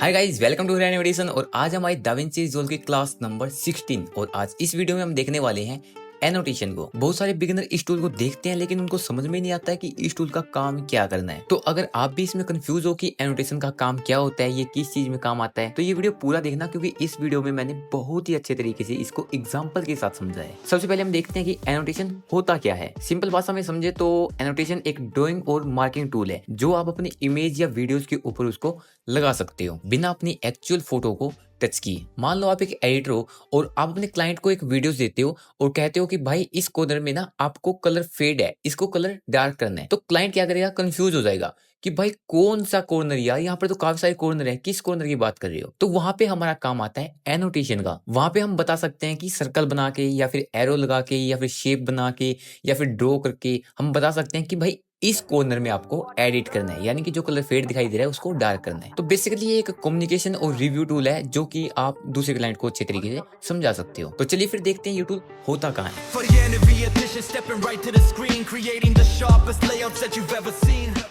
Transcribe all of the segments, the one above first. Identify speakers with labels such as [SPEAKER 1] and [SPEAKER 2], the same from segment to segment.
[SPEAKER 1] Hi guys, welcome to rain edition. और आज हमारी दाविंची रिजॉल्व की क्लास नंबर 16 और आज इस वीडियो में हम देखने वाले हैं एनोटेशन को। बहुत सारे बिगिनर इस टूल को देखते हैं लेकिन उनको समझ में नहीं आता है कि इस टूल का काम क्या करना है। तो अगर आप भी इसमें कंफ्यूज हो कि एनोटेशन का काम क्या होता है, ये किस चीज में काम आता है, तो ये वीडियो पूरा देखना, क्योंकि इस वीडियो में मैंने बहुत ही अच्छे तरीके से इसको एग्जाम्पल के साथ समझा है। सबसे पहले हम देखते हैं कि एनोटेशन होता क्या है। सिंपल भाषा में समझे तो एनोटेशन एक ड्राइंग और मार्किंग टूल है जो आप अपनी इमेज या वीडियोस के ऊपर उसको लगा सकते हो बिना अपनी एक्चुअल फोटो को टच किए। मान लो आप एक एडिटर हो और आप अपने क्लाइंट को एक वीडियोस देते हो और कहते हो कि भाई इस कॉर्नर में ना आपको कलर फेड है, इसको कलर डार्क करना है। तो क्लाइंट क्या करेगा, कंफ्यूज हो जाएगा कि भाई कौन सा कॉर्नर, यार यहाँ पर तो काफी सारे कॉर्नर है, किस कॉर्नर की बात कर रहे हो। तो वहां पे हमारा काम आता है एनोटेशन का। वहां पे हम बता सकते हैं कि सर्कल बना के या फिर एरो लगा के या फिर शेप बना के या फिर ड्रॉ करके हम बता सकते हैं कि भाई इस कॉर्नर में आपको एडिट करना है, यानी कि जो कलर फेड दिखाई दे रहा है उसको डार्क करना है। तो बेसिकली ये एक कम्युनिकेशन और रिव्यू टूल है जो कि आप दूसरे क्लाइंट को अच्छे तरीके से समझा सकते हो। तो चलिए फिर देखते हैं ये टूल होता कहाँ है।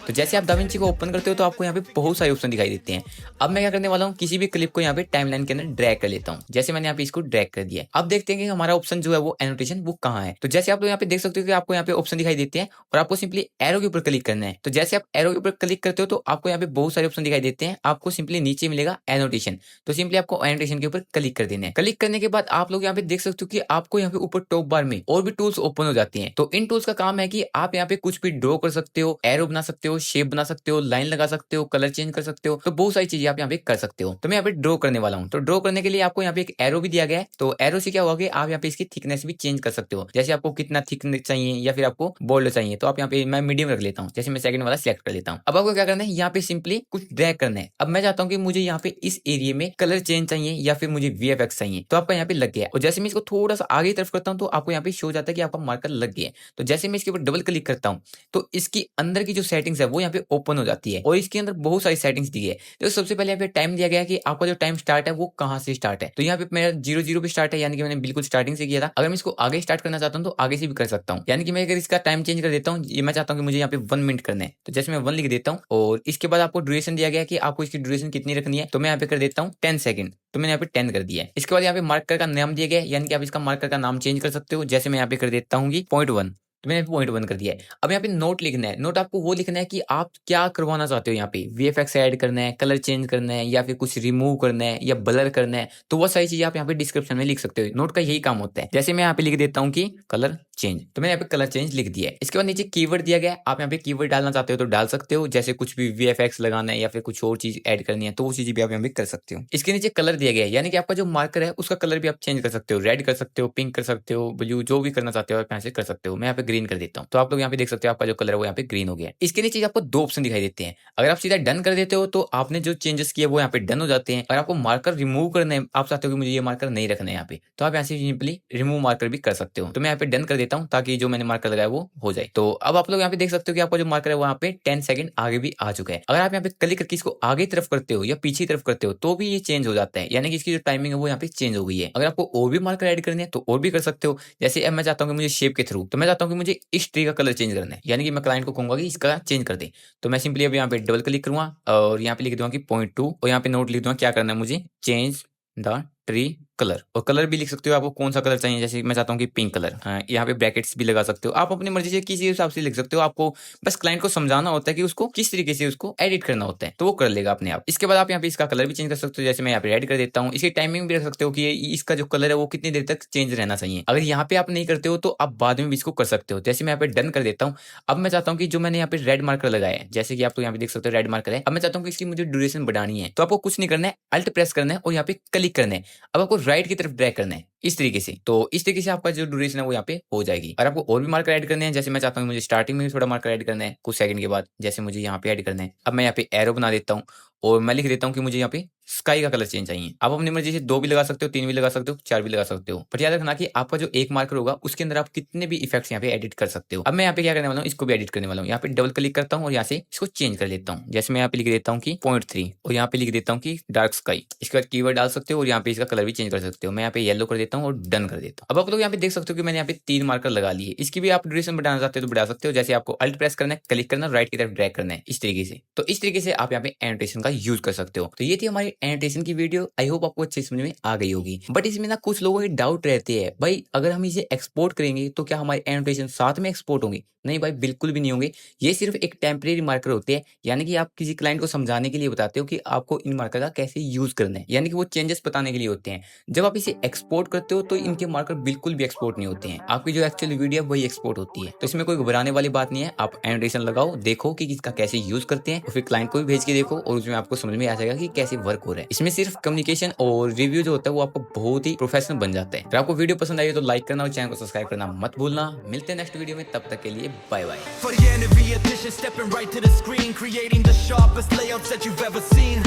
[SPEAKER 1] तो जैसे आप दाविंची को ओपन करते हो तो आपको यहाँ पे बहुत सारे ऑप्शन दिखाई देते हैं। अब मैं क्या करने वाला हूँ, किसी भी क्लिप को यहाँ पे टाइमलाइन के अंदर ड्रैग कर लेता हूँ। जैसे मैंने यहाँ पे इसको ड्रैग कर दिया। अब देखते हैं कि हमारा ऑप्शन जो है वो एनोटेशन वो कहाँ है। तो जैसे आप लोग यहाँ पे देख सकते हो कि आपको यहाँ पे ऑप्शन दिखाई देते हैं और आपको सिंपली एरो के ऊपर क्लिक करना है। तो जैसे आप एरो के ऊपर क्लिक करते हो तो आपको यहाँ पे बहुत सारे ऑप्शन दिखाई देते हैं। आपको सिंपली नीचे मिलेगा एनोटेशन, तो सिंपली आपको एनोटेशन के ऊपर क्लिक कर देना है। क्लिक करने के बाद आप लोग यहाँ पे देख सकते हो कि आपको यहाँ पे ऊपर टॉप बार में और भी टूल्स ओपन हो जाती हैं। तो इन टूल्स का काम है कि आप यहाँ पे कुछ भी ड्रॉ कर सकते हो, एरो बना सकते हो, शेप बना सकते हो, लाइन लगा सकते हो, कलर चेंज कर सकते हो। तो बहुत सारी चीजें आप यहाँ पे कर सकते हो। तो मैं यहाँ पे ड्रॉ करने वाला हूँ। तो ड्रॉ करने के लिए आपको यहाँ पे एक एरो भी दिया गया है। तो एरो से क्या होगा कि आप यहाँ पे इसकी थिकनेस भी चेंज कर सकते हो। जैसे आपको कितना थिकनेस चाहिए या फिर आपको बोल्ड चाहिए, तो आप यहाँ पे मैं मीडियम रख लेता हूँ। जैसे मैं सेकंड वाला सिलेक्ट कर लेता हूँ। अब आपको क्या करना है, यहाँ पे सिंपली कुछ ड्रैग करना है। अब मैं चाहता हूँ कि मुझे यहाँ पे इस एरिया में कलर चेंज चाहिए या फिर मुझे वीएफएक्स चाहिए, तो आपका यहाँ पे लग गया। और जैसे मैं इसको थोड़ा सा आगे तरफ करता हूँ तो आपको यहाँ पे शो जाता है कि आपका मार्कर लग गया है। तो जैसे मैं इसके ऊपर डबल क्लिक करता हूँ तो इसकी अंदर की जो सेटिंग्स है वो यहाँ पे ओपन हो जाती है और इसके अंदर बहुत सारी सेटिंग्स दी है। तो सबसे पहले यहाँ पे टाइम दिया गया है कि आपका जो टाइम स्टार्ट है वो कहाँ से स्टार्ट है। तो यहाँ पे मेरा 00 पे स्टार्ट है, यानी कि मैंने बिल्कुल स्टार्टिंग से किया था। अगर मैं इसको आगे स्टार्ट करना चाहता हूँ तो आगे से भी कर सकता हूँ। यानी कि मैं अगर इसका टाइम चेंज कर देता हूँ, ये मैं चाहता हूँ कि मुझे यहाँ पे 1 मिनट करना है, तो जैसे मैं 1 लिख देता हूँ और इसके बाद आपको ड्यूरेशन दिया गया है कि आपको इसकी ड्यूरेशन कितनी रखनी है। तो मैं यहाँ पे कर देता हूँ 10 सेकंड। तो मैंने यहाँ पे 10 कर दिया है। इसके बाद यहाँ पे मार्कर का नाम दिया गया है, यानी कि आप इसका मार्कर का नाम चेंज कर सकते हो। जैसे मैं यहाँ पे कर देता हूँ कि .1, तो मैंने .1 कर दिया है। अब यहाँ पे नोट लिखना है। नोट आपको वो लिखना है कि आप क्या करवाना चाहते हो। यहाँ पे वीएफएक्स ऐड करना है, कलर चेंज करना है या फिर कुछ रिमूव करना है या ब्लर करना है, तो वो सारी चीजें आप यहाँ पे डिस्क्रिप्शन में लिख सकते हो। नोट का यही काम होता है। जैसे मैं यहाँ पे लिख देता हूँ कि कलर चेंज, तो मैंने यहाँ पे कलर चेंज लिख दिया है। इसके बाद नीचे कीवर्ड दिया गया है। आप यहाँ पे कीवर्ड डालना चाहते हो तो डाल सकते हो, जैसे कुछ भी वीएफएक्स लगाना है या फिर कुछ और चीज ऐड करनी है तो वो चीजें भी आप यहाँ पे कर सकते हो। इसके नीचे कलर दिया गया है, यानी कि आपका जो मार्कर है उसका कलर भी आप चेंज कर सकते हो। रेड कर सकते हो, पिंक कर सकते हो, ब्लू, जो भी करना चाहते हो आप यहाँ से कर सकते हो। मैं यहाँ पे ग्रीन कर देता हूँ। तो आप लोग यहाँ पे देख सकते हो आपका जो कलर है वो यहाँ पे ग्रीन हो गया है। इसके नीचे आपको 2 ऑप्शन दिखाई देते हैं। अगर आप सीधा डन कर देते हो तो आपने जो चेंजेस किए वो यहाँ पे डन हो जाते हैं। और आपको मार्कर रिमूव करना है, आप चाहते हो कि मुझे ये मार्कर नहीं रखना है यहाँ पे, तो आप यहाँ से सिंपली रिमूव मार्कर भी कर सकते हो। तो मैं यहाँ पे डन कर देता हूँ ताकि जो मैंने मार्कर लगाया वो हो जाए। तो अब आप लोग यहाँ पे देख सकते हो कि आपका जो मार्कर है वो यहाँ पे 10 सेकंड आगे भी आ चुका है। अगर आप यहाँ पे क्लिक करके इसको आगे तरफ करते हो या पीछे तरफ करते हो तो भी ये चेंज हो जाता है, यानी कि इसकी जो टाइमिंग है वो यहाँ पे चेंज हो गई है। अगर आपको और भी मार्कर ऐड करने हैं तो और भी कर सकते हो। जैसे अब मैं चाहता हूँ कि मुझे शेप के थ्रू, तो मैं चाहता हूँ कि मुझे इस ट्री का कलर चेंज करना है, यानी कि मैं क्लाइंट को कहूंगा कि इसका चेंज कर दे। तो मैं सिंपली अब यहाँ पे डबल क्लिक करूंगा और यहाँ पे लिख दूंगा कि .2 और यहाँ पे नोट लिख दूंगा क्या करना है मुझे, चेंज द ट्री कलर। और कलर भी लिख सकते हो आपको कौन सा कलर चाहिए, जैसे मैं चाहता हूँ कि पिंक कलर। यहाँ पे ब्रैकेट्स भी लगा सकते हो, आप अपनी मर्जी से किसी हिसाब से लिख सकते हो। आपको बस क्लाइंट को समझाना होता है कि उसको किस तरीके से उसको एडिट करना होता है, तो वो कर लेगा अपने आप। इसके बाद आप यहाँ पे इसका कलर भी चेंज कर सकते हो, जैसे मैं यहाँ पे रेड कर देता हूँ। इसकी टाइमिंग भी रख सकते हो कि इसका जो कलर है वो कितनी देर तक चेंज रहना चाहिए। अगर यहाँ पे आप नहीं करते हो तो आप बाद में भी इसको कर सकते हो। जैसे मैं यहाँ पे डन कर देता हूँ। अब मैं चाहता हूँ कि जो मैंने यहाँ पे रेड मार्कर लगाया है, जैसे कि आप तो यहाँ पे देख सकते हो रेड मार्कर है। अब मैं चाहता हूँ कि इसकी मुझे ड्यूरेशन बढ़ानी है, तो आपको कुछ नहीं करना है, अल्ट प्रेस करना है और यहाँ पे क्लिक करना है। अब आपको राइट की तरफ ड्रैग करना है इस तरीके से। तो इस तरीके से आपका जो ड्यूरेशन है वो यहाँ पे हो जाएगी। और आपको और भी मार्कर ऐड करने हैं, जैसे मैं चाहता हूँ मुझे स्टार्टिंग में भी थोड़ा मार्कर ऐड करना है कुछ सेकंड के बाद, जैसे मुझे यहाँ पे ऐड करना है। अब मैं यहाँ पे एरो बना देता हूँ और मैं लिख देता हूँ कि मुझे यहाँ पे स्काई का कलर चेंज चाहिए। आप अपनी मर्जी से 2 भी लगा सकते हो, 3 भी लगा सकते हो, 4 भी लगा सकते हो। बट याद रखना कि आपका जो एक मार्कर होगा उसके अंदर आप कितने भी इफेक्ट्स यहाँ पे एडिट कर सकते हो। अब मैं यहाँ पे क्या करने वाला हूँ, इसको भी एडिट करने वाला हूँ। यहाँ पे डबल क्लिक करता हूँ और यहाँ से इसको चेंज कर लेता हूँ। जैसे मैं यहाँ पे लिख देता हूँ कि .3 और यहाँ पे लिख देता हूँ कि डार्क स्काई। इसके बाद कीवर्ड डाल सकते हो और यहाँ पे इसका कलर भी चेंज कर सकते हो। मैं यहाँ पे येलो कर देता देता हूँ और डन कर देता हूँ। अब आप लोग यहाँ पे देख सकते हो कि मैंने यहाँ पे 3 मार्कर लगा लिए। इसकी भी आप ड्यूरेशन बढ़ाना चाहते हो तो बढ़ा सकते हो। जैसे आपको अल्ट प्रेस करना है, क्लिक करना, राइट की तरफ ड्रैग करना है, इस तरीके से। तो इस तरीके से आप यहाँ पे एनोटेशन का यूज कर सकते हो। तो ये थी हमारी एनोटेशन की वीडियो। आई होप आपको अच्छे समझ में आ गई होगी। बट इसमें ना कुछ लोगों के डाउट रहते हैं, भाई अगर हम इसे एक्सपोर्ट करेंगे तो क्या हमारी एनोटेशन साथ में एक्सपोर्ट होंगे? नहीं भाई, बिल्कुल भी नहीं होंगे। ये सिर्फ एक टेम्परेरी मार्कर होते हैं, यानी कि आप किसी क्लाइंट को समझाने के लिए बताते हो कि आपको इन मार्कर का कैसे यूज करना है, यानी कि वो चेंजेस बताने के लिए होते हैं। जब आप इसे एक्सपोर्ट करते हो तो इनके मार्कर बिल्कुल भी एक्सपोर्ट नहीं होते हैं। आपकी जो एक्चुअल वीडियो है वही एक्सपोर्ट होती है। तो इसमें कोई घबराने वाली बात नहीं है। आप एनोटेशन लगाओ, देखो कि इसका कैसे यूज करते हैं और फिर क्लाइंट को भी भेज के देखो और उसमें आपको समझ में आ जाएगा कि कैसे वर्क हो रहा है। इसमें सिर्फ कम्युनिकेशन और रिव्यू जो होता है वो आपको बहुत ही प्रोफेशनल बन जाता है। अगर आपको वीडियो पसंद आई तो लाइक करना और चैनल को सब्सक्राइब करना मत भूलना। मिलते हैं नेक्स्ट वीडियो में, तब तक के लिए bye bye.
[SPEAKER 2] For the end of the edition, stepping right to the screen, creating the sharpest layouts that you've ever seen.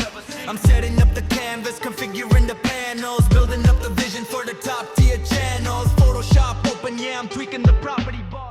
[SPEAKER 2] I'm setting up the canvas, configuring the panels, building up the vision for the top tier channels. Photoshop open, yeah, I'm tweaking the property bar.